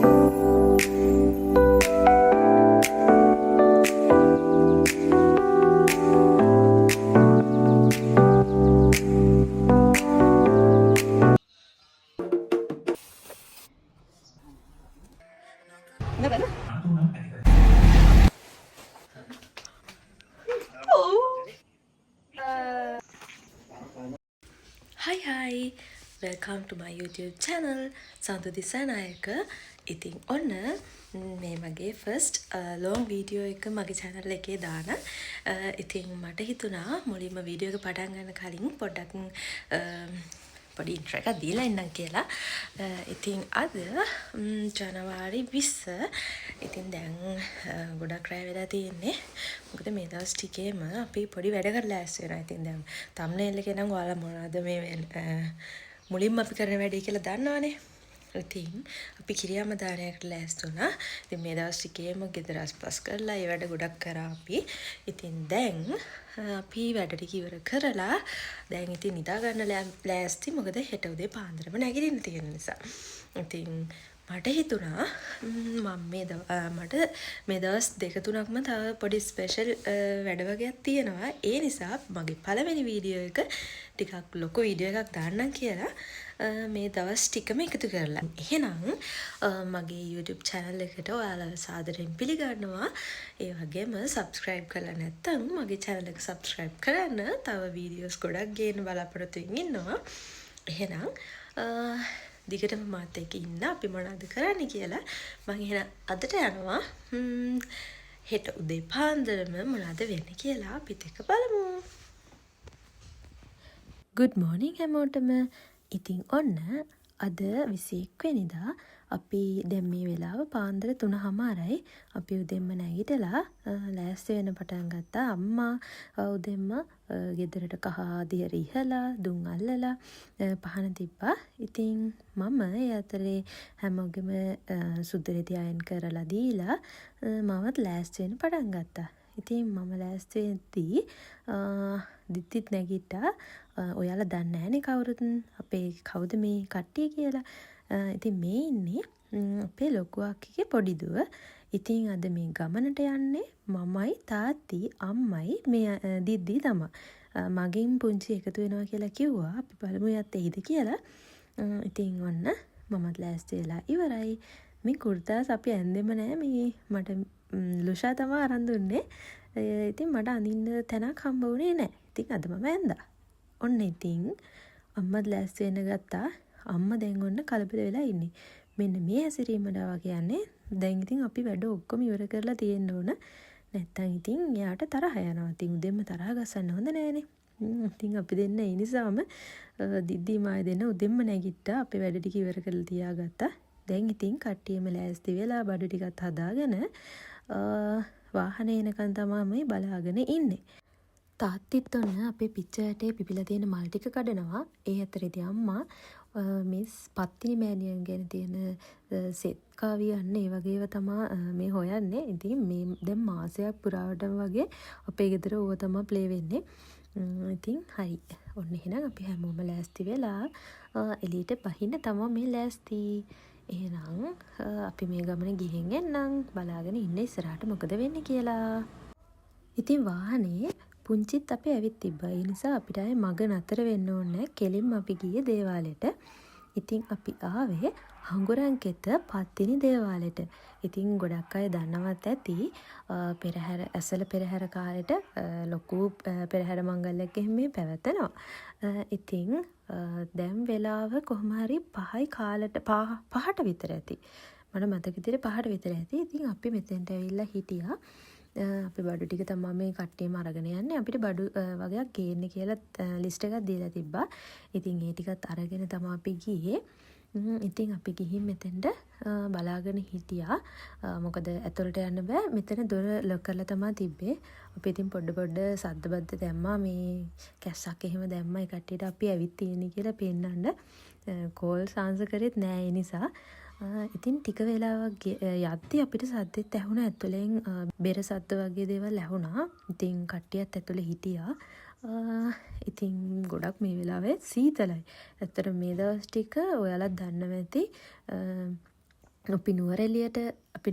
Hi, welcome to my YouTube channel සඳු Dissanayake. ඉතින් ඔන්න මේ මගේ ෆස්ට් ලොං වීඩියෝ එක මගේ channel එකේ දාන. ඉතින් මට හිතුණා මුලින්ම වීඩියෝ එක පටන් ගන්න කලින් පොඩ්ඩක් පොඩි ඉන්ට්‍රෝ එකක් දීලා ඉන්නම් කියලා. ඉතින් අද ජනවාරි 20. ඉතින් දැන් ගොඩක් රැ වෙලා තියෙන්නේ. මොකද මේ දවස් ටිකේම අපි පොඩි වැඩ කරලා ඇස් වෙනවා. ඉතින් දැන් thumbnail එකේ නම් ඔයාලා මොනවද මේ මුලින්ම අපි කරන වැඩේ කියලා දන්නවනේ. ඉතින් අපි කිරියාම දානයකට ලෑස්ති වුණා. ඉතින් මේ දවස් ටිකේම ගෙදර අස්පස් කරලා ඒ වැඩ ගොඩක් කරා අපි. ඉතින් දැන් අපි වැඩ ටික ඉවර කරලා දැන් ඉතින් නිදා ගන්න ලෑස්ති. මොකද හෙට උදේ පාන්දරම නැගිටින්න තියෙන නිසා. ඉතින් මට හිතුණා මට මේ දවස් දෙක තුනක්ම තව පොඩි ස්පෙෂල් වැඩ වගේක් තියෙනවා. ඒ නිසා මගේ පළවෙනි වීඩියෝ එක ටිකක් ලොකු වීඩියෝ එකක් දාන්නම් කියලා මේ දවස් ටිකම එකතු කරලා. එහෙනම් මගේ YouTube channel එකට ඔයාලා සාදරයෙන් පිළිගන්නවා. ඒ වගේම subscribe කරලා නැත්නම් මගේ channel එක subscribe කරන්න. තව වීඩියෝස් ගොඩක් ගේන්න බලාපොරොත්තු ඉන්නවා. එහෙනම් දිගටම මාත් එක්ක ඉන්න අපි මොනවද කරන්න කියලා මම එහෙනම් අදට යනවා හෙට උදේ පාන්දරම මොනවද වෙන්නේ කියලා අපිත් එක්ක බලමු. Good morning හැමෝටම. ඉතින් ඔන්න අද 21 වෙනිදා අපි දැන් මේ වෙලාව පාන්දර 3:00යි. අපි උදෙන්ම නැගිටලා ලෑස්ති වෙන්න පටන් ගත්තා. අම්මා උදෙන්ම ගෙදරට කහ දියර ඉහලා දුම් අල්ලලා පහන තිබ්බා. ඉතින් මම ඒ අතරේ හැමෝගෙම සුදු රෙදි අයන් කරලා දීලා මමත් ලෑස්ති වෙන්න පටන් ගත්තා. ඉතින් මම ලෑස්ති වෙද්දී දිත්තිත් නැගිට්ටා. ඔයාලා දන්නේ නැහනේ කවුරුත් අපේ කවුද මේ කට්ටිය කියලා. ඉතින් මේ ඉන්නේ අපේ ලොකු අක්කගේ පොඩි දුව. ඉතින් අද මේ ගමනට යන්නේ මමයි තාත්ති අම්මයි මේ දිද්දි තමයි. මගෙන් පුංචි එකතු වෙනවා කියලා කිව්වා. අපි බලමු යත් එයිද කියලා. ඉතින් ඔන්න මමත් ලෑස්ති වෙලා ඉවරයි. මේ කුර්තාස් අපි ඇන්දෙම නෑ. මේ මට ලුෂා තමයි අරන් දුන්නේ. ඉතින් මට අඳින්න තැනක් හම්බ වුණේ නෑ. ඉතින් අද මම ඇන්දා. ඔන්න ඉතින් අම්මත් ලෑස්ති වෙන්න ගත්තා. අම්මා දැන් ඔන්න කලබල වෙලා ඉන්නේ. මෙන්න මේ හැසිරීමඩාවා කියන්නේ දැන් ඉතින් අපි වැඩ ඔක්කොම ඉවර කරලා තියෙන්න ඕන. නැත්තම් ඉතින් එයාට තරහ යනවා. ඉතින් උදෙන්ම තරහ ගස්සන්න හොඳ නෑනේ. ඉතින් අපි දෙන්න ඒ නිසාම දිද්දි මාය දෙන්න උදෙන්ම නැගිට්ටා. අපේ වැඩ ටික ඉවර කරලා තියාගත්තා. දැන් ඉතින් කට්ටියම ලෑස්ති වෙලා බඩු ටිකත් හදාගෙන වාහනේ එනකන් තමයි බලාගෙන ඉන්නේ. තාත්තිත් ඔන්න අපේ පිච්චරටේ පිපිලා තියෙන මල් ටික කඩනවා. ඒ අතරේදී අම්මා මිස් පත්තිනි මෑණියන් ගැන තියෙන සෙත් කාවියන්න ඒ වගේව තමා මේ හොයන්නේ. ඉතින් මේ දැන් මාසයක් පුරාවටම වගේ අපේ ගෙදර ඕව තමයි ප්ලේ වෙන්නේ. ඉතින් හරි. ඔන්න එහෙනම් අපි හැමෝම ලෑස්ති වෙලා එළියට බහින්න තමයි මේ ලෑස්ති. එහෙනම් අපි මේ ගමන ගිහින් එන්නම්. බලාගෙන ඉන්න ඉස්සරහට මොකද වෙන්නේ කියලා. ඉතින් වාහනේ පුංචිත් අපේ ඇවිත් තිබ්බා. ඒ නිසා අපිට ආයේ මග නතර වෙන්න ඕනේ. කෙලින්ම අපි ගියේ දේවාලෙට. ඉතින් අපි ආවේ හංගුරන්කෙත පත්තිනි දේවාලෙට. ඉතින් ගොඩක් අය දන්නවත් ඇති පෙරහැර ඇසල පෙරහැර කාලෙට ලොකු පෙරහැර මංගල්‍යයක් එහෙම පැවැතෙනවා. ඉතින් දැන් වෙලාව කොහොම හරි 5යි කාලට 5ට විතර ඇති. මට මතක විදිහට 5ට විතර ඇති. ඉතින් අපි මෙතෙන්ට ඇවිල්ලා හිටියා. අපි බඩු ටික තමයි මේ කට්ටියම අරගෙන යන්නේ. අපිට බඩු වගේක් ගේන්න කියලා ලිස්ට් එකක් දීලා තිබ්බා. ඉතින් ඒ ටිකත් අරගෙන තමයි අපි ගියේ. ඉතින් අපි ගිහින් මෙතෙන්ට බලාගෙන හිටියා. මොකද ඇතුළට යන්න බෑ. මෙතන දොර ලොක් කරලා තමයි තිබ්බේ. අපි ඉතින් පොඩ සද්ද බද්ද දැම්මා. මේ කැස්සක් එහෙම දැම්මා. ඒ කට්ටියට අපි ඇවිත් තියෙන්නේ කියලා පෙන්නන්න. කෝල් සාන්ස කරෙත් නෑ ඒ නිසා. ඉතින් ටික වෙලාවක් යද්දි අපිට සද්දෙත් ඇහුණා. ඇතුලෙන් බෙර සද්ද වගේ දේවල් ඇහුණා. ඉතින් කට්ටියත් ඇතුලේ හිටියා. ඉතින් ගොඩක් මේ වෙලාවේ සීතලයි. ඇත්තට මේ දවස් ටික ඔයාලා දන්නව ඇති අපි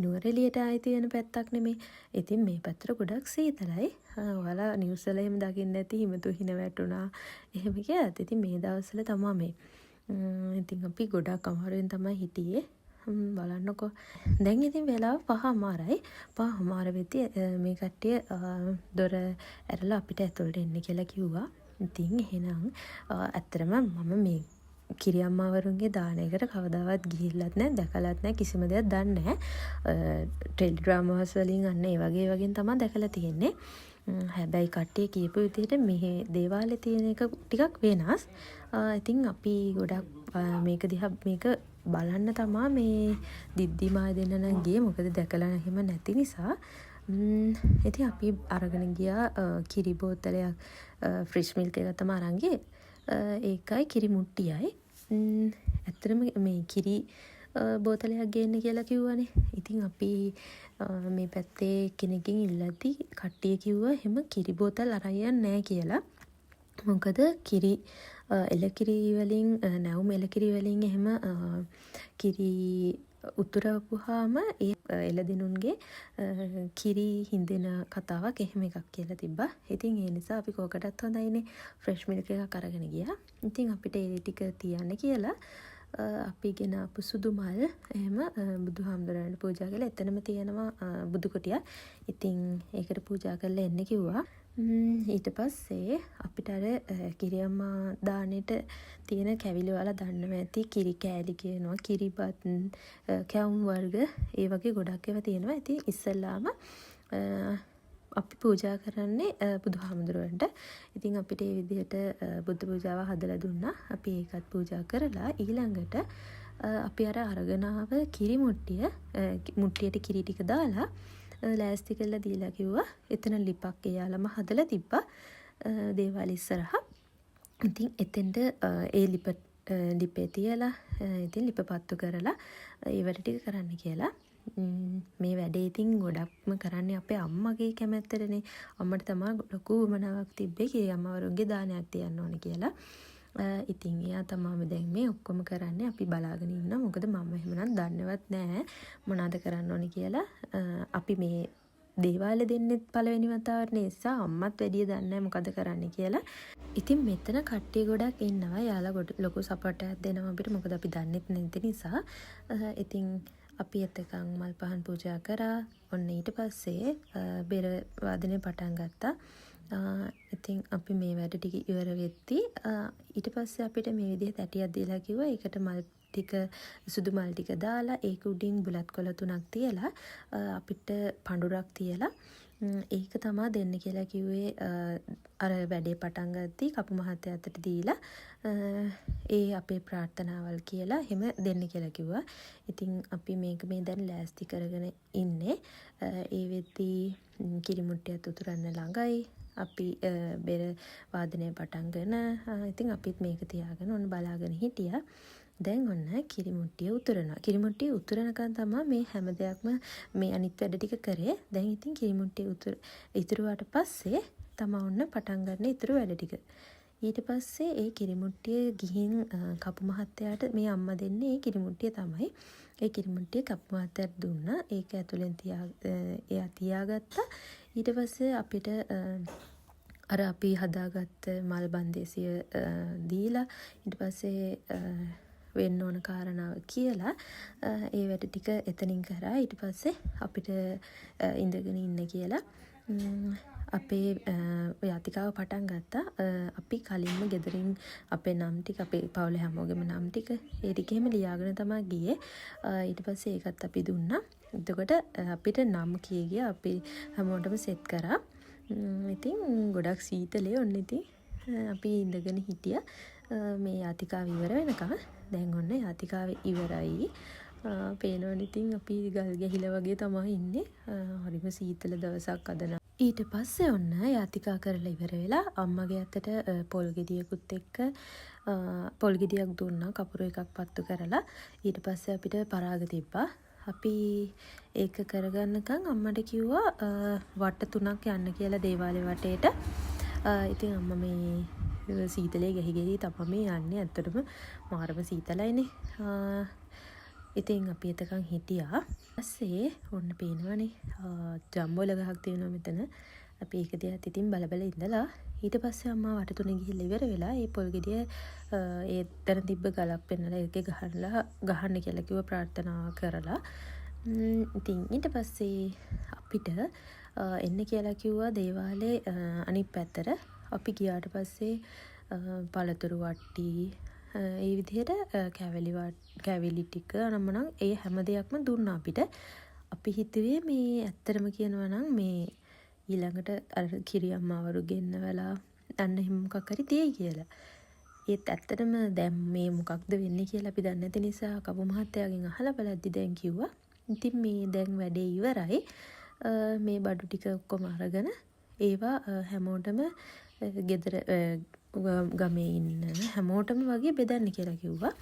නුවරඑළියට ආයි තියෙන පැත්තක් නෙමේ. ඉතින් මේ පැත්තට ගොඩක් සීතලයි. ඔයාලා නිවුස් වල එහෙම දකින්න ඇති හිම තුහින වැටුණා. එහෙම කියලා. ඉතින් මේ දවස්වල තමයි මේ. ඉතින් අපි ගොඩක් අමාරුවෙන් තමයි හිටියේ. බලන්නකෝ. දැන් ඉතින් වෙලාව 5:00මාරයි. 5:00මාර වෙද්දී මේ කට්ටිය දොර ඇරලා අපිට ඇතුළට එන්න කියලා කිව්වා. ඉතින් එහෙනම් ඇත්තටම මම මේ කිරි අම්මාවරුන්ගේ දානයකට කවදාවත් ගිහිල්ලත් නැහැ, දැකලත් නැහැ, කිසිම දෙයක් දන්නේ නැහැ. ටෙලිග්‍රාම්ස් වලින් අන්න ඒ වගේ තමයි දැකලා තියෙන්නේ. හැබැයි කට්ටිය කියපු විදිහට මේ දේවාලේ තියෙන එක ටිකක් වෙනස්. ඉතින් අපි ගොඩක් මේක බලන්න තමා මේ දිද්දිමාය දෙන්න නම් ගියේ. මොකද දැකලා එහෙම නැති නිසා. ඉතින් අපි අරගෙන ගියා කිරි බෝතලයක්, ෆ්‍රෙෂ් මිල්ක් එකක් තමයි අරන් ගියේ. ඒකයි කිරි මුට්ටියයි. ඇත්තටම මේ කිරි බෝතලයක් ගේන්න කියලා කිව්වනේ. ඉතින් අපි මේ පැත්තේ කෙනකින් ඉල්ලද්දි කට්ටිය කිව්වා එහෙම කිරි බෝතල් අරන් යන්න නැහැ කියලා. මොකද කිරි එලකිරි වලින් නැවුම් එලකිරි වලින් එහෙම කිරි උතුරවපුවාම ඒ එළදෙනුන්ගේ කිරි හින්දෙන කතාවක් එහෙම එකක් කියලා තිබ්බා. ඉතින් ඒ නිසා අපි කෝකටත් හොඳයිනේ ෆ්‍රෙෂ් මිල්ක් එකක් අරගෙන ගියා. ඉතින් අපිට ඒ ටික තියන්න කියලා අපි ගෙන අපු සුදු මල් එහෙම බුදුහාමුදුරන්ට පූජා කළා. එතනම තියෙනවා බුදු කොටියක්. ඉතින් ඒකට පූජා කරලා එන්න කිව්වා. ඊට පස්සේ අපිට අර කිරි අම්මා දානෙට තියෙන කැවිලි වල දන්නව ඇති කිරි කෑලි කියනවා, කිරිබත්, කැවුම් වර්ග ඒ වගේ ගොඩක් ඒවා තියෙනවා. ඉතින් ඉස්සෙල්ලාම අපි පූජා කරන්නේ බුදුහාමුදුරුවන්ට. ඉතින් අපිට මේ විදිහට බුද්ධ පූජාව හදලා දුන්නා. අපි ඒකත් පූජා කරලා ඊළඟට අපි අර අරගෙන ආව කිරි මුට්ටියට කිරි ටික දාලා ලෑස්ති කරලා දීලා කිව්වා. එතන ලිපක් එයාලම හදලා තිබ්බා දේවාල ඉස්සරහා. ඉතින් එතෙන්ට ඒ ලිපේ තියලා ඉතින් ලිප පත්තු කරලා ඒ වැඩ ටික කරන්න කියලා. මේ වැඩේ ඉතින් ගොඩක්ම කරන්නේ අපේ අම්මගේ කැමැත්තටනේ. අම්මට තමයි ලොකු උවමනාවක් තිබ්බේ කිරි අම්මවරුන්ගේ දානයක් තියන්න ඕන කියලා. ඉතින් එයා තමයි දැන් මේ ඔක්කොම කරන්නේ. අපි බලාගෙන ඉන්නවා. මොකද මම එහෙමනම් දන්නවත් නැහැ මොනවද කරන්න ඕනේ කියලා. අපි මේ දේවාල දෙන්නෙත් පළවෙනි වතාවට නිසා අම්මත් වැඩිය දන්නේ නැහැ මොකද කරන්න කියලා. ඉතින් මෙතන කට්ටිය ගොඩක් ඉන්නවා. යාලා ලොකු සපෝට් එකක් දෙනවා අපිට. මොකද අපි දන්නෙත් නැති නිසා. ඉතින් අපි එතකන් මල් පහන් පූජා කරා. ඔන්න ඊට පස්සේ බෙර වාදනය පටන් ගත්තා. ඉතින් අපි මේ වැඩ ටික ඉවර වෙද්දී ඊට පස්සේ අපිට මේ විදිහට ඇටියක් දීලා කිව්වා. ඒකට මල් ටික සුදු මල් ටික දාලා ඒක උඩින් බුලත් කොළ 3ක් තියලා අපිට පඳුරක් තියලා ඒක තමයි දෙන්න කියලා කිව්වේ. අර වැඩේ පටන් ගද්දී කපු මහත්තයා අතට දීලා ඒ අපේ ප්‍රාර්ථනාවල් කියලා එහෙම දෙන්න කියලා කිව්වා. ඉතින් අපි මේක මේ දැන් ලෑස්ති කරගෙන ඉන්නේ. ඒ වෙද්දී කිරි මුට්ටියත් උතුරන්න ළඟයි. අපි බෙර වාදනය පටන්ගෙන ඉතින් අපිත් මේක තියාගෙන ඔන්න බලාගෙන හිටියා. දැන් ඔන්න කිරි මුට්ටිය උතුරනවා. කිරි මුට්ටිය උතුරනකන් තමයි මේ හැම දෙයක්ම මේ අනිත් වැඩ ටික කරේ. දැන් ඉතින් කිරි මුට්ටිය ඉතුරුවාට පස්සේ තමයි ඔන්න පටන් ගන්න ඉතුරු වැඩ ටික. ඊට පස්සේ ඒ කිරි මුට්ටිය ගිහින් කපු මහත්තයාට මේ අම්මා දෙන්නේ ඒ කිරි මුට්ටිය තමයි. ඒ කිරි මුට්ටිය කපු මහත්තයාට දුන්නා. ඒක ඇතුලෙන් එයා තියාගත්තා. ඊට පස්සේ අපිට අර අපි හදාගත්ත මල් බන්දේසිය දීලා ඊට පස්සේ වෙන්න ඕන කාරණාව කියලා ඒ වැඩ ටික එතනින් කරා. ඊට පස්සේ අපිට ඉඳගෙන ඉන්න කියලා අපේ යාතිකාව පටන් ගත්තා. අපි කලින්ම ගෙදරින් අපේ නම් ටික අපේ පවුලේ හැමෝගෙම නම් ටික ඒ ටිකෙම ලියාගෙන තමයි ගියේ. ඊට පස්සේ ඒකත් අපි දුන්නා. එතකොට අපිට නම් කිය අපි හැමෝටම සෙට් කරා. ඉතින් ගොඩක් සීතලේ ඔන්න ඉතින් අපි ඉඳගෙන හිටියා මේ යාතිකාව ඉවර වෙනකම්. දැන් ඔන්න යාතිකාව ඉවරයි. පේනවනේ ඉතින් අපි ගල් ගැහිලා වගේ තමයි ඉන්නේ. හරිම සීතල දවසක් අද නම්. ඊට පස්සේ ඔන්න යාතිකා කරලා ඉවර වෙලා අම්මගේ අතට පොල් ගෙඩියකුත් එක්ක පොල් ගෙඩියක් දුන්නා කපුරු එකක් පත්තු කරලා. ඊට පස්සේ අපිට පරාග තිබ්බා. අපි ඒක කරගන්නකම් අම්මට කිව්වා වට 3ක් යන්න කියලා දේවාලේ වටේට. ඉතින් අම්මා මේ සීතලේ ගැහි ගැහි තමයි යන්නේ. ඇත්තටම මාරම සීතලයිනේ. ඉතින් අපි එතකන් හිටියා. ඊපස්සේ ඔන්න පේනවනේ ජම්බෝල ගහක් තියෙනවා මෙතන. අපි ඒක දිහා ඉතින් බල බල ඉඳලා ඊට පස්සේ අම්මා වටතුනේ ගිහිල්ලා ඉවර වෙලා ඒ පොල් ගෙඩිය ඒ තැන තිබ්බ ගලක් පෙන්නලා ඒකේ ගහන්න කියලා කිව්ව ප්‍රාර්ථනා කරලා. ඉතින් ඊට පස්සේ අපිට එන්න කියලා කිව්වා දේවාලේ අනිත් පැත්තට. අපි ගියාට පස්සේ පළතුරු වට්ටි ඒ විදිහට කැවිලි ටික නම්මනම් ඒ හැම දෙයක්ම දුන්නා අපිට. අපි හිතුවේ මේ ඇත්තටම කියනවා නම් මේ ඊළඟට අර කිරි අම්මාවරු ගෙන්නවලා අන්න එහෙම මොකක් හරි තියෙයි කියලා. ඒත් ඇත්තටම දැන් මේ මොකක්ද වෙන්නේ කියලා අපි දන්නේ නැති නිසා කපු මහත්තයාගෙන් අහලා බලද්දි දැන් කිව්වා. ඉතින් මේ දැන් වැඩේ ඉවරයි. මේ බඩු ටික ඔක්කොම අරගෙන ඒවා හැමෝටම ගෙදර ගමේ ඉන්න හැමෝටම වගේ බෙදන්න කියලා කිව්වා.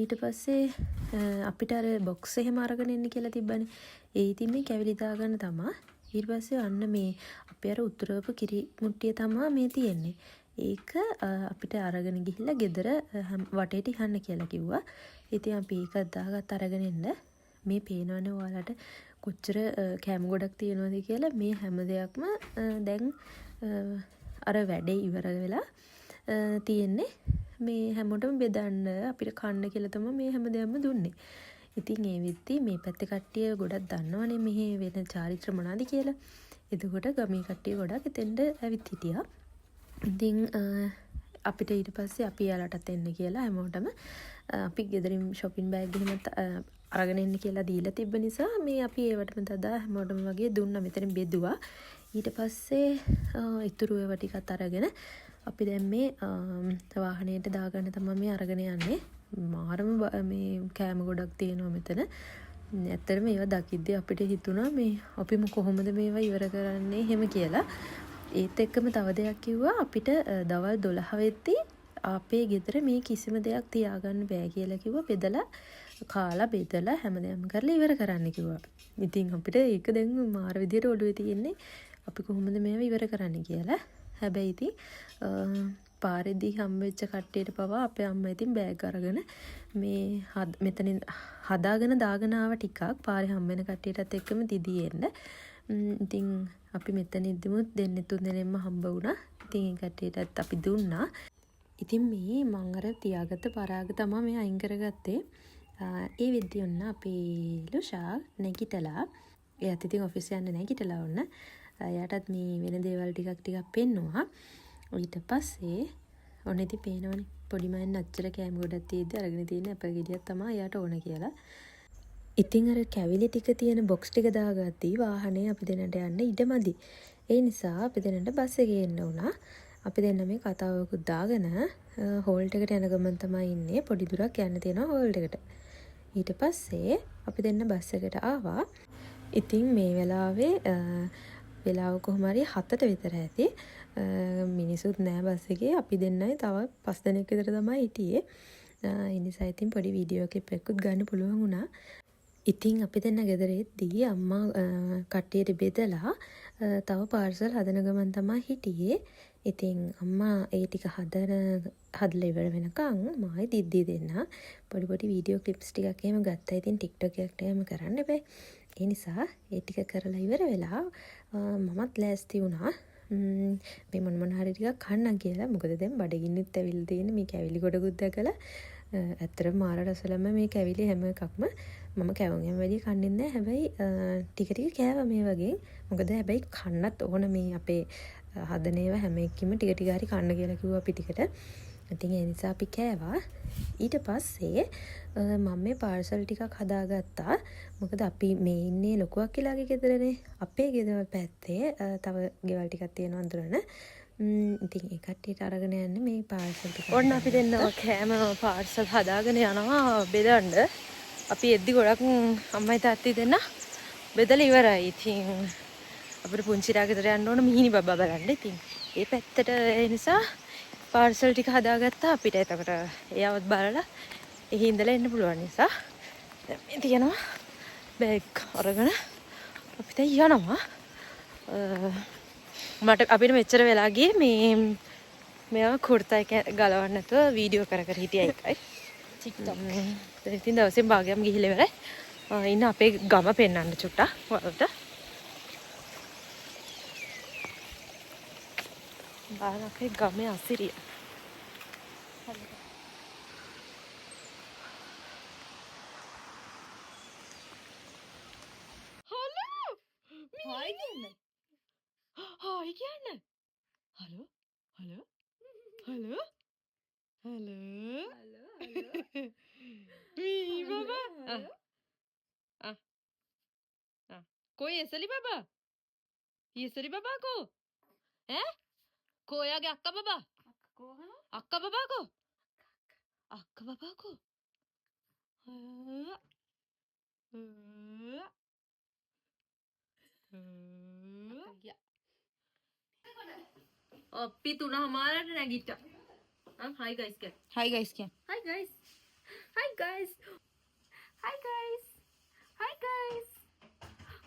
ඊට පස්සේ අපිට අර බොක්ස් එහෙම අරගෙන එන්න කියලා තිබ්බනේ. ඒ ඉතින් මේ කැවිලි දාගන්න තමයි. ඊට පස්සේ අන්න මේ අපේ අර උතුරපු කිරි මුට්ටිය තමයි මේ තියෙන්නේ. ඒක අපිට අරගෙන ගිහිල්ලා ගෙදර වටේට ඉහන්න කියලා කිව්වා. ඉතින් අපි ඒක දාගත් අරගෙන එන්න මේ පේනවනේ ඔයාලට කොච්චර කැම ගොඩක් තියෙනවද කියලා. මේ හැම දෙයක්ම දැන් අර වැඩේ ඉවර වෙලා තියෙන්නේ. මේ හැමෝටම බෙදන්න අපිට කන්න කියලා තමයි මේ හැම දෙයක්ම දුන්නේ. ඉතින් ඒ විත්ති මේ පැත්තේ කට්ටිය ගොඩක් දන්නවනේ මෙහි වෙන චාරිත්‍ර මොනවාද කියලා. එතකොට ගමේ කට්ටිය ගොඩක් එතෙන්ට ඇවිත් හිටියා. ඉතින් අපිට ඊට පස්සේ අපි යාලටත් එන්න කියලා හැමෝටම අපි ගෙදරින් shopping bag එහෙම අරගෙන එන්න කියලා දීලා තිබ්බ නිසා මේ අපි ඒවටම තදා හැමෝටම වගේ දුන්නා. මෙතන බෙදුවා. ඊට පස්සේ ඉතුරු ඒවා ටිකත් අරගෙන අපි දැන් මේ වාහනයට දාගන්න තමයි මේ අරගෙන යන්නේ. මාරම මේ කෑම ගොඩක් තියෙනවා මෙතන. ඇත්තටම ඒවා දකිද්දී අපිට හිතුණා මේ අපිම කොහොමද මේවා ඉවර කරන්නේ එහෙම කියලා. ඒත් එක්කම තව දෙයක් කිව්වා අපිට දවල් 12 වෙද්දී අපේ ගෙදර මේ කිසිම දෙයක් තියාගන්න බෑ කියලා කිව්වා. බෙදලා කාලා බෙදලා හැමදේම කරලා ඉවර කරන්න කිව්වා. ඉතින් අපිට ඒක දැන් මාර විදියට ඔළුවේ තියෙන්නේ අපි කොහොමද මේවා ඉවර කරන්න කියලා. හැබැයි ඉතින් පාරේදී හම්බෙච්ච කට්ටියට පවා අපේ අම්මා ඉතින් බෑග් අරගෙන මේ මෙතනින් හදාගෙන දාගෙන ආව ටිකක් පාරේ හම්බෙන කට්ටියටත් එක්කම දිදී එන්න. ඉතින් අපි මෙතනදිමුත් දෙන්නේ තුන් දෙනෙක්ම හම්බ වුණා. ඉතින් ඒ කට්ටියටත් අපි දුන්නා. ඉතින් මේ මං අර තියාගත්ත පරාග තමයි මේ අයින් කරගත්තේ. ඒ විදිහ ඔන්න අපේ ලුෂා නැගිටලා එයාත් ඉතින් ඔෆිස් යන්න නැගිටලා ඔන්න එයාටත් මේ වෙන දේවල් ටිකක් පෙන්නුවා. ඊට පස්සේ ඔන්න ඉතින් පේනවනේ පොඩි මයන් අච්චර කෑම ගොඩක් තියෙද්දි අරගෙන තියෙන අපේ ගෙඩියක් තමයි එයාට ඕන කියලා. ඉතින් අර කැවිලි ටික තියෙන බොක්ස් ටික දාගත්තී වාහනේ අපි දෙන්නට යන්න ඉඩමදි. ඒ නිසා අපි දෙන්නට බස් එකේ එන්න වුණා. අපි දෙන්න මේ කතාවකුත් දාගෙන හෝල්ට් එකට යන ගමන් තමයි ඉන්නේ. පොඩි දුරක් යන්න තියෙනවා හෝල්ට් එකට. ඊට පස්සේ අපි දෙන්න බස් එකට ආවා. ඉතින් මේ වෙලාවේ වෙලාව කොහොම හරි 7ට විතර ඇති. මිනිසුත් නෑ බස් එකේ. අපි දෙන්නයි තව 5 දෙනෙක් විතර තමයි හිටියේ. ඒ නිසා ඉතින් පොඩි වීඩියෝ ක්ලිප් එකකුත් ගන්න පුළුවන් වුණා. ඉතින් අපි දෙන්න ගෙදර එද්දී අම්මා කට්ටියට බෙදලා තව පාර්සල් හදන ගමන් තමයි හිටියේ. ඉතින් අම්මා ඒ ටික හදලා ඉවර වෙනකන් මායි දිද්දී දෙන්න පොඩි වීඩියෝ ක්ලිප්ස් ටිකක් එහෙම ගත්තා. ඉතින් TikTok එකකට එහෙම කරන්න බෑ. ඒ නිසා ඒ ටික කරලා ඉවර වෙලා මමත් ලෑස්ති වුණා. මේ මොන හරි ටිකක් කන්නම් කියලා. මොකද දැන් බඩගින්නෙත් ඇවිල්ලා තියෙන මේ කැවිලි ගොඩකුත් දැකලා ඇත්තටම මාර රසලම මේ කැවිලි හැම එකක්ම මම කැවුම් හැම වැඩි කන්නේ නැහැ. හැබැයි ටික කෑවා මේ වගේ. මොකද හැබැයි කන්නත් ඕන මේ අපේ හදන ඒවා හැම එකකින්ම ටික හරි කන්න කියලා කිව්වා අපි ටිකට. ඉතින් ඒ නිසා අපි කෑවා. ඊට පස්සේ මම මේ පාර්සල් ටිකක් හදාගත්තා. මොකද අපි මේ ඉන්නේ ලොකු අක්කලාගේ ගෙදරනේ. අපේ ගෙදර පැත්තේ තව ගෙවල් ටිකක් තියෙනවා අඳුරන. ඉතින් ඒ කට්ටියට අරගෙන යන්නේ මේ පාර්සල් ටික. ඔන්න අපි දෙන්න කෑම පාර්සල් හදාගෙන යනවා බෙදන්න. අපි එද්දි ගොඩක් අම්මයි තාත්තයි දෙන්න බෙදලා ඉවරයි. ඉතින් අපිට පුංචි රාගෙදර යන්න ඕන මිහිනි බබා බලන්න. ඉතින් ඒ පැත්තට ඒ නිසා පාර්සල් ටික හදාගත්තා අපිට. එතකොට එයාවත් බලලා එහි ඉඳලා එන්න පුළුවන් නිසා මේ තියනවා බෑග් අරගෙන අපි දැන් යනවා. මට අපිට මෙච්චර වෙලා ගියේ මේවා කුර්තා එක ගලවන්න නැතුව වීඩියෝ කර හිටියා එකයි. TikTok. ඉතින් දවසෙන් භාගයක්ම ගිහිල්ලා ඉවරයි. ඉන්න අපේ ගම පෙන්වන්න චුට්ටක් වලට. බලන්න අපේ ගමේ අසිරිය. Hi කියන්නේ. හායි කියන්නේ. හලෝ හලෝ හලෝ හලෝ මී බබා कोई ऐसली बाबा ये सरी बाबा को हैं कोया गया अक्का बाबा को अक्का बाबा को अप्पी तू ना हमारा नेगिटा हाय गाइस क्या Hi guys क्या? Hi guys hi guys hi guys hi guys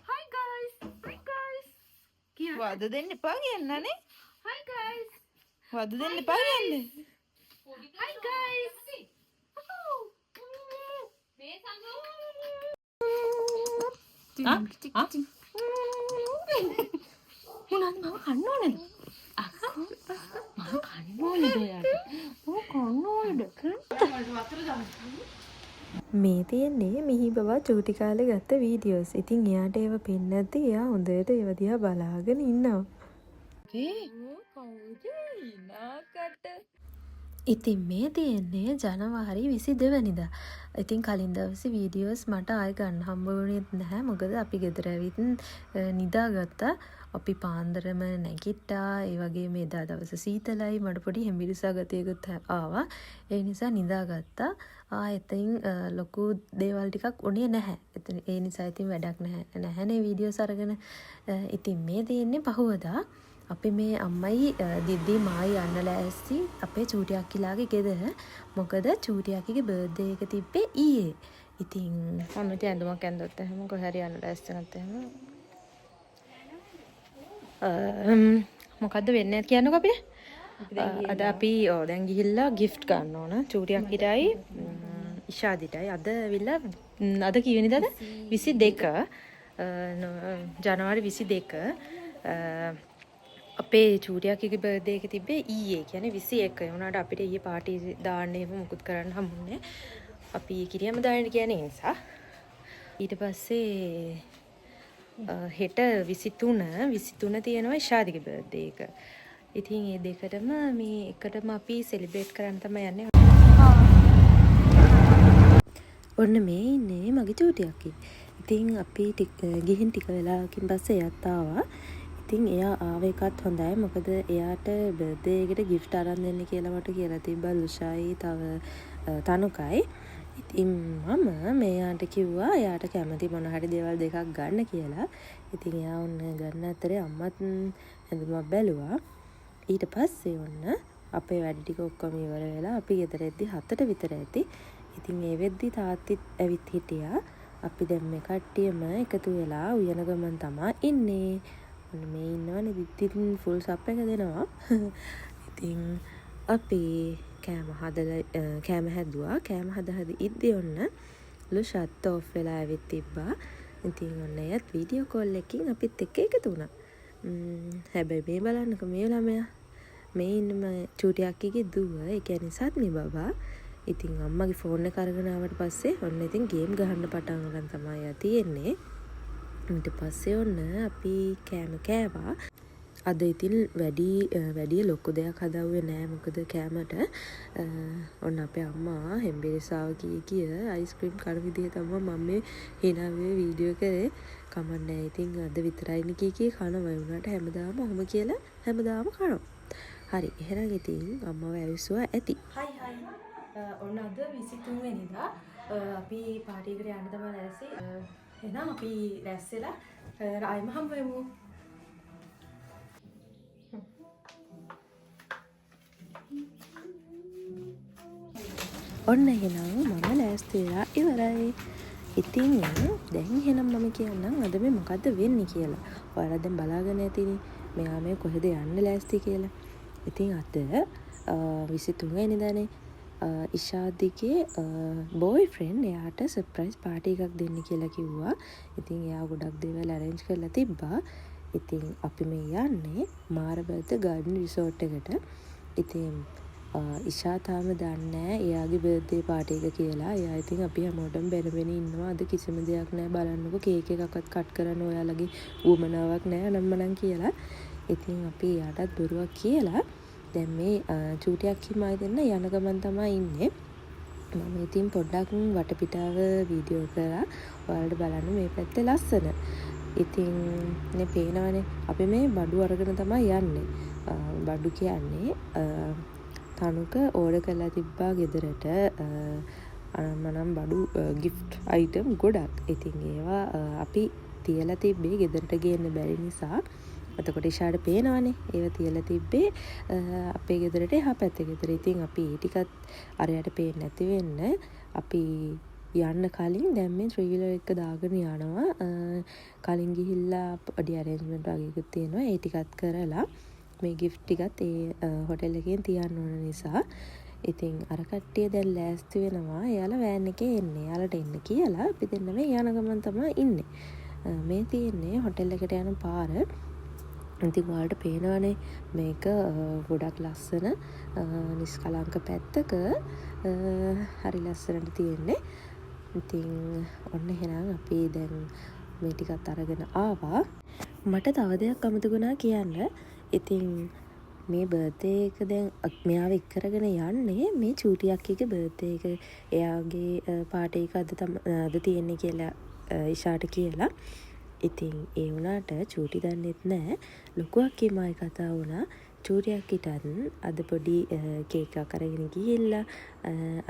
hi guys hi guys क्या වද දෙන්න එපා කියන්නනේ. हाय गाइस වද දෙන්න එපා කියන්නේ. हाय गाइस මොනවද මම කන්න ඕනේද? අක්කෝ මම කන්න ඕනේද යාට? මම කන්න ඕනේද? මේ තියෙන්නේ මිහි බබා චූටි කාලේ ගත්ත වීඩියෝස්. ඉතින් එයාට ඒව පෙන්නද්දි එයා හොඳට ඒව දිහා බලාගෙන ඉන්නවා. කවුද ඉනාකට? ඉතින් මේ තියෙන්නේ ජනවාරි 22 වෙනිදා. ඉතින් කලින් දවසේ වීඩියෝස් මට ආයෙ ගන්න හම්බ වුණේ නැහැ. මොකද අපි ගෙදර ඇවිත් නිදාගත්තා. අපි පාන්දරම නැගිට්ටා. ඒ වගේම එදා දවස සීතලයි. මට පොඩි හෙම්බිරිසා ගතියකුත් ආවා. ඒ නිසා නිදාගත්තා. එතනින් ලොකු දේවල් ටිකක් උනේ නැහැ. ඒ නිසා ඉතින් වැඩක් නැහැනේ වීඩියෝස් අරගෙන. ඉතින් මේ තියෙන්නේ පහුවදා. අපි මේ අම්මයි දිද්දි මායි යන්න ලෑස්ති අපේ චූටි අක්කිලාගේ ගෙදර. මොකද චූටි අක්කිගේ බර්ත්ඩේ එක තිබ්බේ ඊයේ. ඉතින් මම ඉතින් ඇඳුමක් ඇඳගත්ත හැම කොහේ හරි යන්න ලෑස්ති නැත්නම් මොකද්ද වෙන්නේ කියන්නකෝ අපිට. අද අපි දැන් ගිහිල්ලා ගිෆ්ට් ගන්න ඕන චූටි අක්කිටයි ඉෂාදිටයි. අද ඇවිල්ලා අද කී වෙනිදාද? 22 ජනවාරි 22 අපේ චූටියක්ගේ බර්ත්ඩේ එක තිබ්බේ ඊයේ. කියන්නේ 21. ඒ වුණාට අපිට ඊයේ පාටි දාන්න එහෙම මුකුත් කරන්න හම්බුනේ. අපි කිරියම දාන්න කියන්නේ ඒ නිසා. ඊට පස්සේ හෙට 23 තියෙනවා ඉෂාදිගේ බර්ත්ඩේ එක. ඉතින් මේ දෙකටම මේ එකටම අපි සෙලිබ්‍රේට් කරන්න තමයි යන්නේ. ඔන්න මේ ඉන්නේ මගේ චූටියක්ගේ. ඉතින් අපි ගිහින් ටික වෙලාවකින් පස්සේ එයාත් ආවා. ඉතින් එයා ආව එකත් හොඳයි. මොකද එයාට බර්ත්ඩේ එකට ගිෆ්ට් අරන් දෙන්න කියලා මට කියලා තිබ්බා ලුෂායි තව තනුකයි. ඉතින් මම මෙයාට කිව්වා එයාට කැමති මොන හරි දේවල් දෙකක් ගන්න කියලා. ඉතින් එයා ඔන්න ගන්න අතරේ අම්මත් ඇඳුමක් බැලුවා. ඊට පස්සේ ඔන්න අපේ වැඩ ටික ඔක්කොම ඉවර වෙලා අපි ගෙදර එද්දි 7ට විතර ඇති. ඉතින් ඒ වෙද්දි තාත්තිත් ඇවිත් හිටියා. අපි දැන් මේ කට්ටියම එකතු වෙලා උයන ගමන් තමයි ඉන්නේ. මේ ඉන්නවනේ දිද්දිත් ෆුල් සප් එක දෙනවා. ඉතින් අපි කෑම හැදුවා. කෑම හදහද ඉද්දි ඔන්න ලුෂත් ඔෆ් වෙලා ඇවිත් තිබ්බා. ඉතින් ඔන්න එයත් වීඩියෝ කෝල් එකකින් අපිත් එක්ක එකතු වුණා. හැබැයි මේ බලන්නකෝ මේ ළමයා. මේ ඉන්න චූටි අක්කිගේ දුව. ඒ කියන්නේ සත්නි බබා. ඉතින් අම්මගේ ෆෝන් එක අරගෙන ආවට පස්සේ ඔන්න ඉතින් ගේම් ගහන්න පටන් ගන්න තමයි තියෙන්නේ. ඊට පස්සේ ඔන්න අපි කෑම කෑවා. අද ඉතින් වැඩි ලොකු දෙයක් හදවුවේ නෑ. මොකද කෑමට ඔන්න අපේ අම්මා හෙම්බිරිසාව කිය අයිස්ක්‍රීම් කන විදිහ තමයි මම මේ හිනාවේ වීඩියෝ කරේ. කමන්නේ. ඉතින් අද විතරයිනේ කී කනවා. වුණාට හැමදාම ඔහොම කියලා හැමදාම කනවා. හරි. එහෙනම් ඉතින් අම්මව ඇවිස්සුවා ඇති. හයි. ඔන්න අද 23 වෙනිදා අපි පාටි එකට යන්න තමයි ලෑස්ති. එහෙනම් අපි රැස්වෙලා ආයෙම හම්බ වෙමු. ඔන්න එහෙනම් මම ලෑස්ති වෙලා ඉවරයි. ඉතින් දැන් එහෙනම් මම කියන්නම් අද මේ මොකද්ද වෙන්නේ කියලා. ඔයාලා දැන් බලාගෙන ඇතිනේ මෙයා මේ කොහෙද යන්න ලෑස්ති කියලා. ඉතින් අද 23 වෙනිදානේ ඉෂාදිගේ බෝයි ෆ්‍රෙන්ඩ් එයාට සර්ප්‍රයිස් පාටි එකක් දෙන්න කියලා කිව්වා. ඉතින් එයා ගොඩක් දේවල් ඇරේන්ජ් කරලා තිබ්බා. ඉතින් අපි මේ යන්නේ මාරබර්ද ගාඩන් රිසෝට් එකට. ඉතින් ඉෂා තාම දන්නේ එයාගේ බර්ත්ඩේ පාටි එක කියලා. එයා ඉතින් අපි හැමෝටම බැනගෙන ඉන්නවා. අද කිසිම දෙයක් නැහැ බලන්නකො කේක් එකක්වත් කට් කරන්න ඔයාලගේ උවමනාවක් නැහැ නම්මනම් කියලා. ඉතින් අපි එයාටත් බොරුවක් කියලා දැන් මේ චූටියක් හිමයි දෙන්න යන ගමන් තමයි ඉන්නේ. මම ඉතින් පොඩ්ඩක් වටපිටාව වීඩියෝ කරලා ඔයාලට බලන්න මේ පැත්තේ ලස්සන. ඉතින් මේ පේනවනේ අපි මේ බඩු අරගෙන තමයි යන්නේ. බඩු කියන්නේ තනුක ඕඩර් කරලා තිබ්බා ගෙදරට මනම් බඩු ගිෆ්ට් අයිටම් ගොඩක්. ඉතින් ඒවා අපි තියලා තිබ්බේ ගෙදරට ගේන්න බැරි නිසා. එතකොට ඉෂාට පේනවනේ ඒව තියලා තිබ්බේ අපේ ගෙදරට එහා පැත්තේ ගෙදර. ඉතින් අපි ඒ ටිකත් අරයට පේන්නේ නැති වෙන්න අපි යන්න කලින් දැන් මේ ත්‍රිවිලර් එක දාගෙන යනවා. කලින් ගිහිල්ලා පොඩි අරේන්ජ්මන්ට් වගේකුත් තියෙනවා. ඒ ටිකත් කරලා මේ ගිෆ්ට් ටිකත් ඒ හොටෙල් එකෙන් තියන්න ඕන නිසා ඉතින් අර කට්ටිය දැන් ලෑස්ති වෙනවා. එයාලා වෑන් එකේ එන්නේ. එයාලට එන්න කියලා අපි දෙන්න මේ යන ගමන් තමයි ඉන්නේ. මේ තියෙන්නේ හොටෙල් එකට යන පාර. ඉතින් ඔයාලට පේනවනේ මේක ගොඩක් ලස්සන නිස්කලංක පැත්තක හරි ලස්සනට තියෙන්නේ. ඉතින් ඔන්න එහෙනම් අපි දැන් මේ ටිකත් අරගෙන ආවා. මට තව දෙයක් අමතකුණා කියන්න. ඉතින් මේ බර්ත්ඩේ එක දැන් මෙයාව එක්කරගෙන යන්නේ මේ චූටි අක්කගේ බර්ත්ඩේ එක. එයාගේ පාටි එක අද තියෙන්නේ කියලා ඉෂාට කියලා. ඉතින් ඒ වුණාට චූටි දන්නෙත් නෑ. ලොකු අක්කීමයි කතා වුණා. චූටි අක්කිටත් අද පොඩි කේක් එකක් අරගෙන ගිහිල්ලා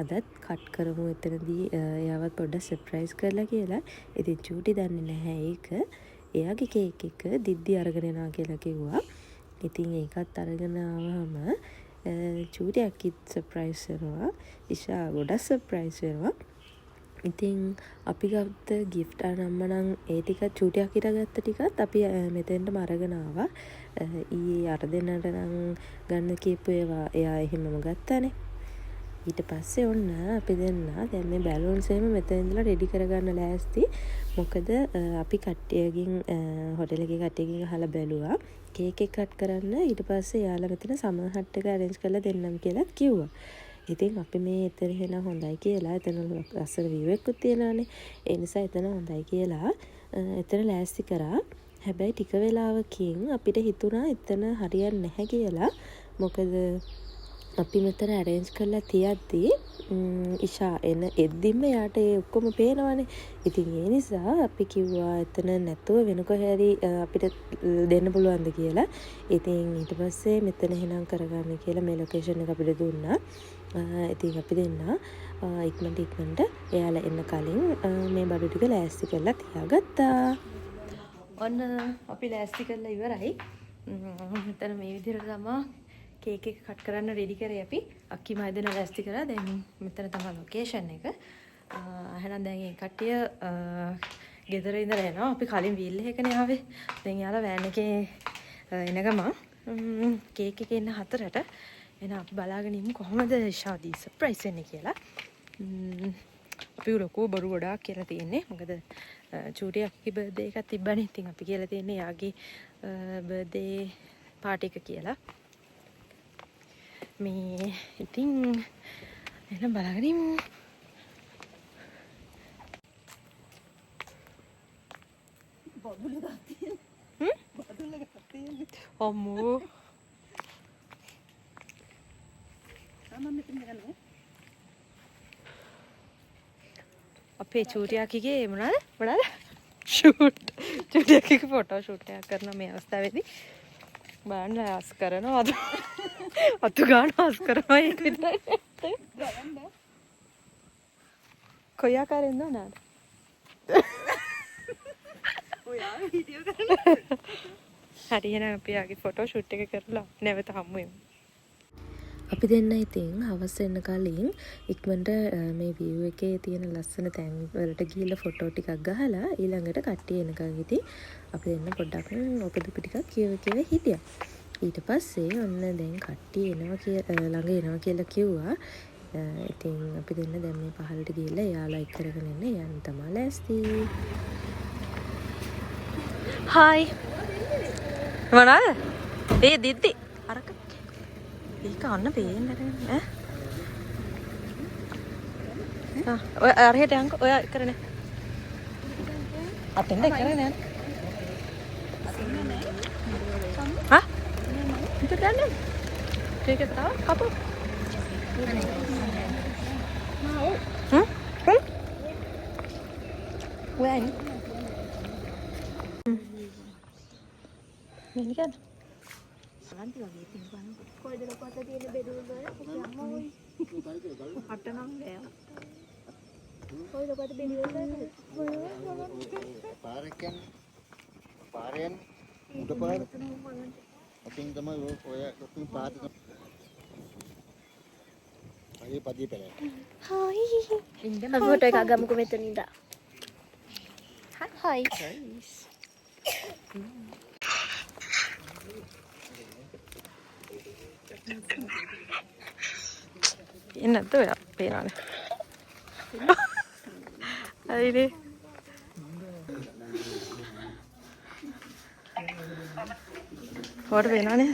අදත් කට් කරමු එතනදී එයාවත් පොඩ්ඩක් සර්ප්‍රයිස් කරලා කියලා. ඉතින් චූටි දන්නේ නැහැ ඒක. එයාගේ කේක් එක දිද්දි අරගෙන යනවා කියලා කිව්වා. ඉතින් ඒකත් අරගෙන ආවම චූටි අක්කිත් සර්ප්‍රයිස් වෙනවා. ඉෂා ගොඩක් සර්ප්‍රයිස් වෙනවා. ඉතින් අපි ගත්ත ගිෆ්ට් අනම්මනම් ඒ ටික චූටි අක්කිට ගත්ත ටිකත් අපි මෙතෙන්ටම අරගෙන ආවා. ඊයේ අර දෙන්නට නම් ගන්න කියපු ඒවා එයා එහෙමම ගත්තානේ. ඊට පස්සේ ඔන්න අපි දෙන්න දැන් මේ බැලූන්ස් එහෙම මෙතන ඉඳලා රෙඩි කරගන්න ලෑස්ති. මොකද අපි කට්ටියකින් හොටෙල් එකේ කට්ටියකින් අහලා බැලුවා කේක් එක කට් කරන්න. ඊට පස්සේ යාලා මෙතන සමර් හට් එක අරේන්ජ් කරලා දෙන්නම් කියලා කිව්වා. ඉතින් අපි මේ එතන එහෙනම් හොඳයි කියලා එතන ලස්සන view එකක් තියෙනවානේ. ඒ නිසා එතන හොඳයි කියලා එතන ලෑස්ති කරා. හැබැයි ටික වෙලාවකින් අපිට හිතුණා එතන හරියන්නේ නැහැ කියලා. මොකද අපි මෙතන අරේන්ජ් කරලා තියද්දී ඉෂා එන එද්දිම යාට ඒ ඔක්කොම පේනවනේ. ඉතින් ඒ නිසා අපි කිව්වා එතන නැතුව වෙන කොහේ අපිට දෙන්න පුළුවන්ද කියලා. ඉතින් ඊට පස්සේ මෙතන එහෙනම් කරගන්න කියලා මේ ලොකේෂන් එක අපිට දුන්නා. ඉතින් අපි දෙන්න ඉක්මනට එයාලා එන්න කලින් මේ බඩු ටික ලෑස්ති කරලා තියාගත්තා. ඔන්න අපි ලෑස්ති කරලා ඉවරයි. මෙතන මේ විදිහට තමයි කේක් එක කට් කරන්න රෙඩි කරේ අපි. අක්කි මයිදන ලෑස්ති කරා. දැන් මෙතන තමයි ලොකේෂන් එක. එහෙනම් දැන් මේ කට්ටිය ගෙදර ඉඳලා එනවා. අපි කලින් වීල් එකකනේ ආවේ. දැන් යාලා වෑන් එකේ එන ගමන් කේක් එකේ ඉන්න හතරට එහෙනම් අපි බලාගෙන ඉමු කොහොමද ෂාදී සර්ප්‍රයිස් වෙන්නේ කියලා. අපි ලොකු බරු ගොඩාක් කියලා තියෙන්නේ. මොකද චූටි අක්කගේ බර්ත්ඩේ එකක් තිබ්බනේ. ඉතින් අපි කියලා තියෙන්නේ යාගේ බර්ත්ඩේ පාටි එක කියලා. මේ ඉතින් එහෙනම් බලාගෙන ඉමු. බබුල ගත්තා. බබුල ගත්තා. අම්මෝ. සාමාන්‍ය මෙතන ගන්නවා. අපේ චූටි අක්කගේ මොනවාද? ෂූට්. චූටි අක්කගේ ෆොටෝ ෂූට් එකක් කරන මේ අවස්ථාවේදී බලන්න ආස් කරනවා. අතු ගන්න ආස් කරනවා ඒක විතරයි. බලන්න. කොයි ආකාරයෙන්ද නේද? ඔයා වීඩියෝ කරනවා. හරි එහෙනම් අපි ආගේ ෆොටෝ ෂූට් එක කරලා නැවත හමු වෙමු. අපි දෙන්න ඉතින් හවස එන්න කලින් ඉක්මනට මේ view එකේ තියෙන ලස්සන තැන් වලට ගිහිල්ලා ෆොටෝ ටිකක් ගහලා ඊළඟට කට්ටිය එනකන් ඉතින් අපි දෙන්න පොඩ්ඩක් ඔපදුපි ටිකක් කියව හිටියා. ඊට පස්සේ ඔන්න දැන් කට්ටිය එනවා ළඟ එනවා කියලා කිව්වා. ඉතින් අපි දෙන්න දැන් මේ පහළට ගිහිල්ලා එයාලා එක් කරගෙන එන්න යන්න තමයි ලෑස්ති. හායි. මොනවාද? ඒ දිද්දි. අරක. ඒක අන්න පේන්නේ ඈ. ඔය අරහෙට යන්කෝ. ඔය කරන්නේ. අතෙන්ද කරන්නේ නෑ. හා? ඉතින් දැන් ठीक है बताओ कापो when ini kan nanti lagi tinggal kau ada apa tadi ada bedul dulu ada nang ya kau ada apa tadi bedul dulu පාරෙන් උඩ පාර අතින් තමයි ඔය ඔතින් පාද අය පදිය පෙළ hai Indah foto එක ගමුකෝ මෙතන ඉඳලා. hai එන්නත් ඔය පේනවනේ හරිනේ හොර පේනවනේ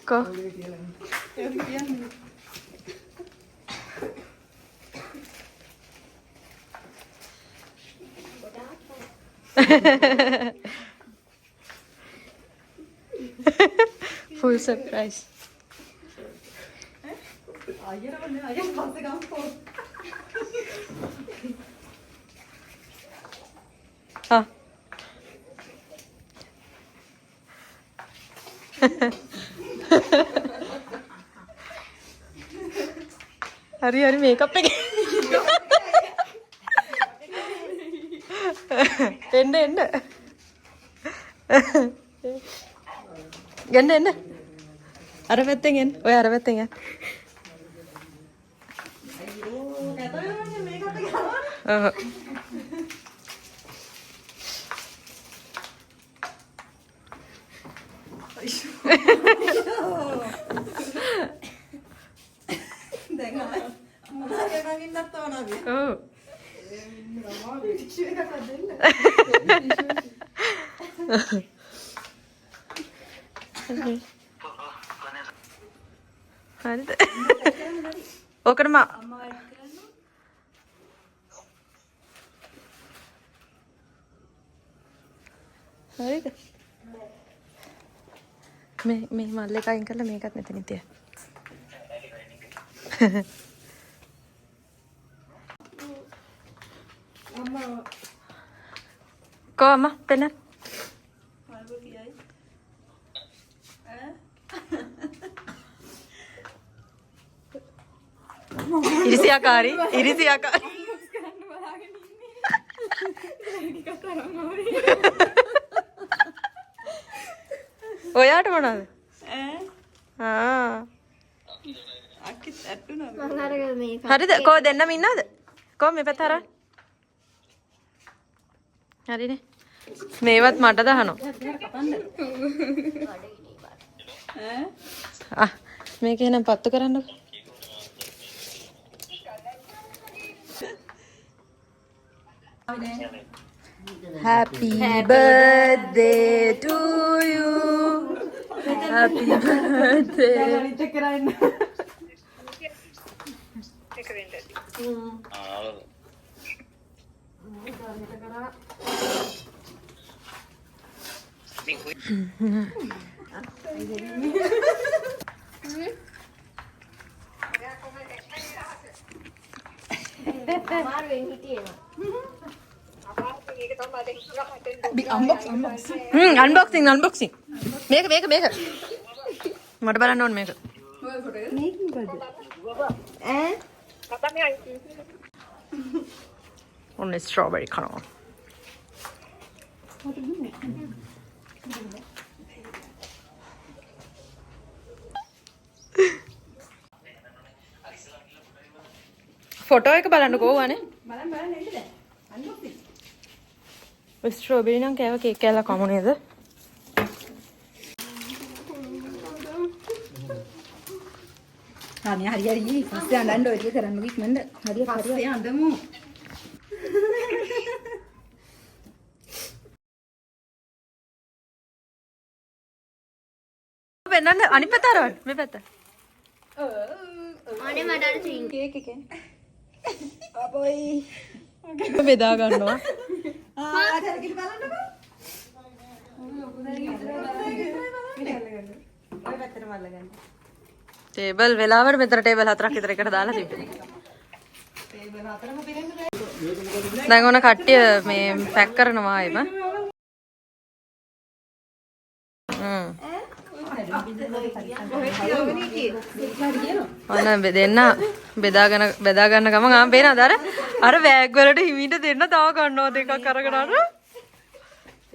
Ko. Full surprise. Ah. hari makeup එක එන්න එන්න අර පැත්තෙන් එන්න ඔය අර පැත්තෙන් එන්න හරිද? ඕකටම හරිද? මේ මල්ල එක අයින් කරලා මේකත් මෙතනින් තිය. කෝ අම්මා පෙන්න. ඉරිසියාකාරී ඔයාට මොනවද? හරිද? කෝ දෙන්නම ඉන්නවද? කෝ මේ පැත්ත හරවන්න. හරිනේ. මේවත් මට දහනවා. මේක එහෙනම් පත්තු කරන්නකෝ. Happy birthday to you. Happy birthday. Unboxing. මේක. මට බලන්න ඕනේ මේක. ඔන්න ස්ට්‍රෝබෙරි කනවා. ෆොටෝ එක බලන්නකෝ වනේ. ස්ට්‍රෝබෙරි නම් කෑව කේක් කෑල්ලක් කමු නේද? හරි පස්සේ අඬන්න ඔය ටික කරන්න ඉක්මනට. හරි පස්සේ අඬමු. වෙනන්න අනිත් පැත්ත අරවන්න. මේ පැත්ත. අනේ මට අර ත්‍රිං කේක් එකේ. අපොයි. බෙදා ගන්නවා. හරි බලන්නකෝ. ටේබල් වෙලාවට මෙතන ටේබල් 4ක් විතර එකට දාලා තිබ්බා. දැන් ඕන කට්ටිය මේ පැක් කරනවා එම. ඔන්න දෙන්න බෙදා ගන්න ගමන් ආම් පේනද අර බෑග් වලට හිමීට දෙන්න තව ගන්නවා දෙකක් අරගෙන අර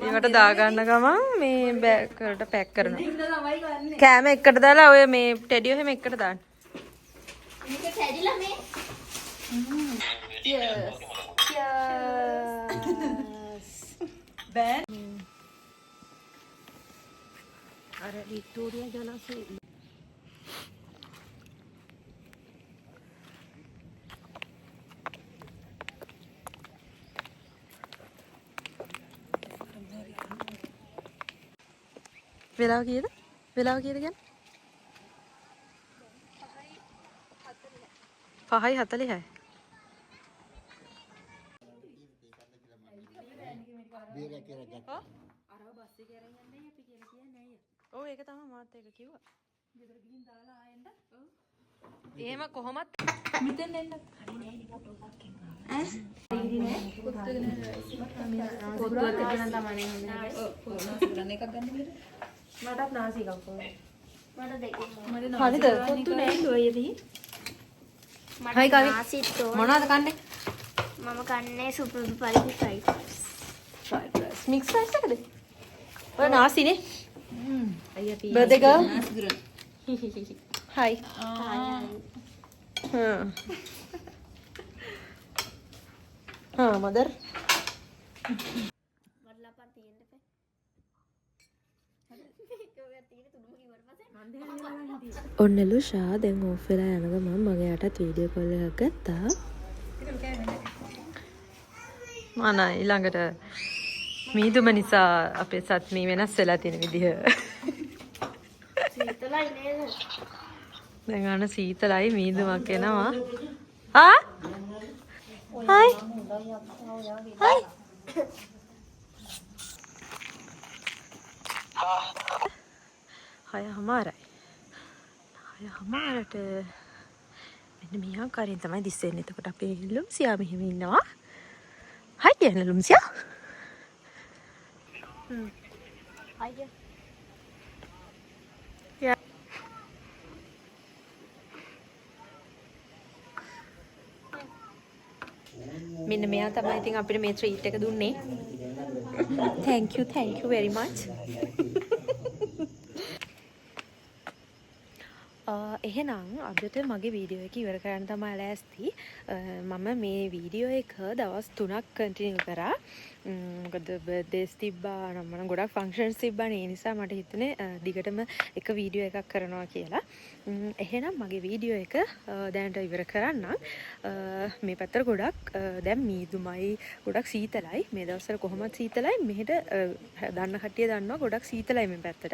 ඒකට දා ගන්න ගමන් මේ බෑග් වලට පැක් කරනවා කෑම එකට දාලා ඔය මේ ටෙඩියෝ හැම එකට දාන්න මේක කැඩිලා මේ බෑන් අර වික්ටෝරියා ජලාශය වෙලාව කීයද කියන්නේ 5:46 ඔව් ඒක තමයි මාත් ඒක කිව්වා. ගෙදර ගිහින් දාලා ආයෙන්න. ඔව්. එහෙම කොහොමත් මෙතෙන් එන්න. මටත් නාසි කම්පෝ. මට දෙකේ හරිද? පොත්තු නෑ ඔයදී. මට නාසිත් මොනවද කන්නේ? මම කන්නේ සුපුරුදු පරිදි ෆ්‍රයිඩ් රයිස්. මික්ස් රයිස් එකද? ඔය නාසිනේ. Birthday girl. Hi. Mother. වඩලාපන් තියෙන්න එපා. ඔන්න ලුෂා දැන් ඕෆ් වෙලා යන ගමන් මගේ යටත් වීඩියෝ කෝල් එකක් ගත්තා. මම ඊළඟට මීදුම නිසා අපේ සත්මී වෙනස් වෙලා තියෙන විදිහ. සීතලයි නේද? දැන් අන සීතලයි මීදුමක් එනවා. ආ? හයි. හයි. හයමාරයි. හයමාරට මෙන්න මේ ආකාරයෙන් තමයි දිස්සෙන්නේ. එතකොට අපේ ලුම්සියා මෙහෙම ඉන්නවා. හයි කියන ලුම්සියා. අයිය. මෙන්න මෙයා තමයි ඉතින් අපිට මේ ට්‍රීට් එක දුන්නේ. Thank you very much. එහෙනම් අදට මගේ වීඩියෝ එක ඉවර කරන්න තමයි ලෑස්ති. මම මේ වීඩියෝ එක දවස් 3ක් කන්ටිනියු කරා. මොකද බර්ත්ඩේස් තිබ්බා නම් ගොඩක් ෆන්ක්ෂන්ස් තිබ්බා. ඒ නිසා මට හිතුනේ දිගටම එක වීඩියෝ එකක් කරනවා කියලා. එහෙනම් මගේ වීඩියෝ එක දැනට ඉවර කරන්නම්. මේ පැත්තට ගොඩක් දැන් මීදුමයි ගොඩක් සීතලයි. මේ දවස්වල කොහොමද සීතලයි. මෙහෙට දන්න කට්ටිය දන්නවා ගොඩක් සීතලයි මේ පැත්තට.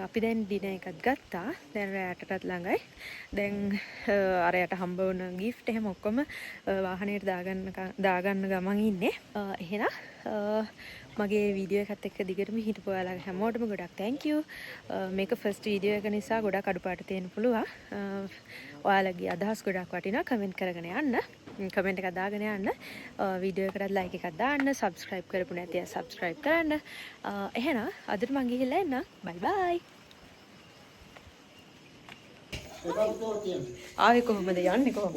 අපි දැන් ඩිනර් එකක් ගත්තා. දැන් රැටටත් ළඟයි. දැන් අරයට හම්බ වුණ gift එහෙම ඔක්කොම වාහනේට දාගන්න ගමන් ඉන්නේ. එහෙනම් මගේ වීඩියෝ එකත් එක්ක දිගටම හිටපු ඔයාලා හැමෝටම ගොඩක් thank you. මේක ෆස්ට් වීඩියෝ එක නිසා ගොඩක් අඩුපාඩු තියෙන්න පුළුවන්. ඔයාලගේ අදහස් ගොඩක් වටිනවා. කමෙන්ට් කරගෙන යන්න. කමෙන්ට් එකක් දාගෙන යන්න. වීඩියෝ එකටත් ලයික් එකක් දාන්න. සබ්ස්ක්‍රයිබ් කරපු නැති අය සබ්ස්ක්‍රයිබ් කරන්න. එහෙනම් අදට මං ගිහිල්ලා එන්න. බයි බයි. ආවේ කොහොමද යන්නේ කොහොමද?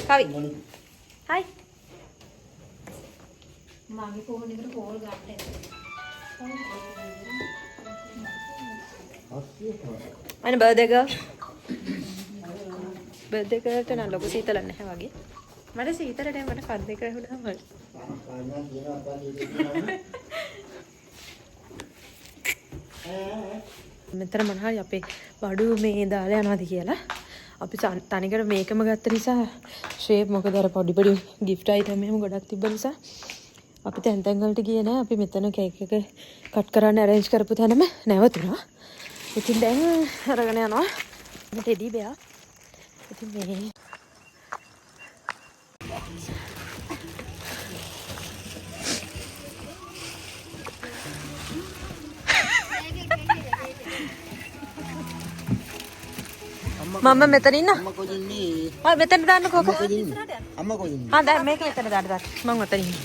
කවි. හයි. මගේ ෆෝන් එකට කෝල් ගන්න අනේ බර්ත්ඩේ ගර්ල්. බර්ත්ඩේ කරට නම් ලොකු සීතලක් නැහැ වගේ. මට සීතලට මට පර්දේ කරහුණාම මෙතන මොනවාරි අපේ වඩු මේ දාලා යනවාද කියලා. අපි තනිකර මේකම ගත්ත නිසා ෂේප් මොකද අර පොඩි පොඩි gift item එහෙම ගොඩක් තිබ්බ නිසා අපි තැන් තැන් වලට ගියේ නෑ. අපි මෙතන කේක් එක කට් කරන්න arrange කරපු තැනම නැවතුණා. ඉතින් දැන් අරගෙන යනවා ටෙඩි බෙයා. ඉතින් මේ මම මෙතන ඉන්න. අම්මා කොහෙද ඉන්නේ? ආ මෙතන දාන්නකෝ. අම්මා කොහෙද ඉන්නේ? අම්මා කොහෙද ඉන්නේ? ආ දැන් මේක මෙතන දාන්න. මම මෙතන ඉන්නේ.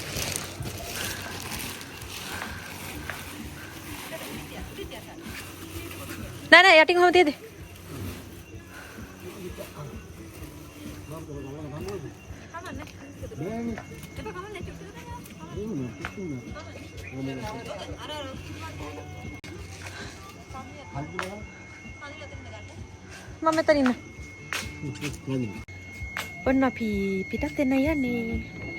නෑ නෑ යටින් කොහොමද තියද? මම මෙතන ඉන්න. ඔන්න අපි පිටත් එන්න යන්නේ.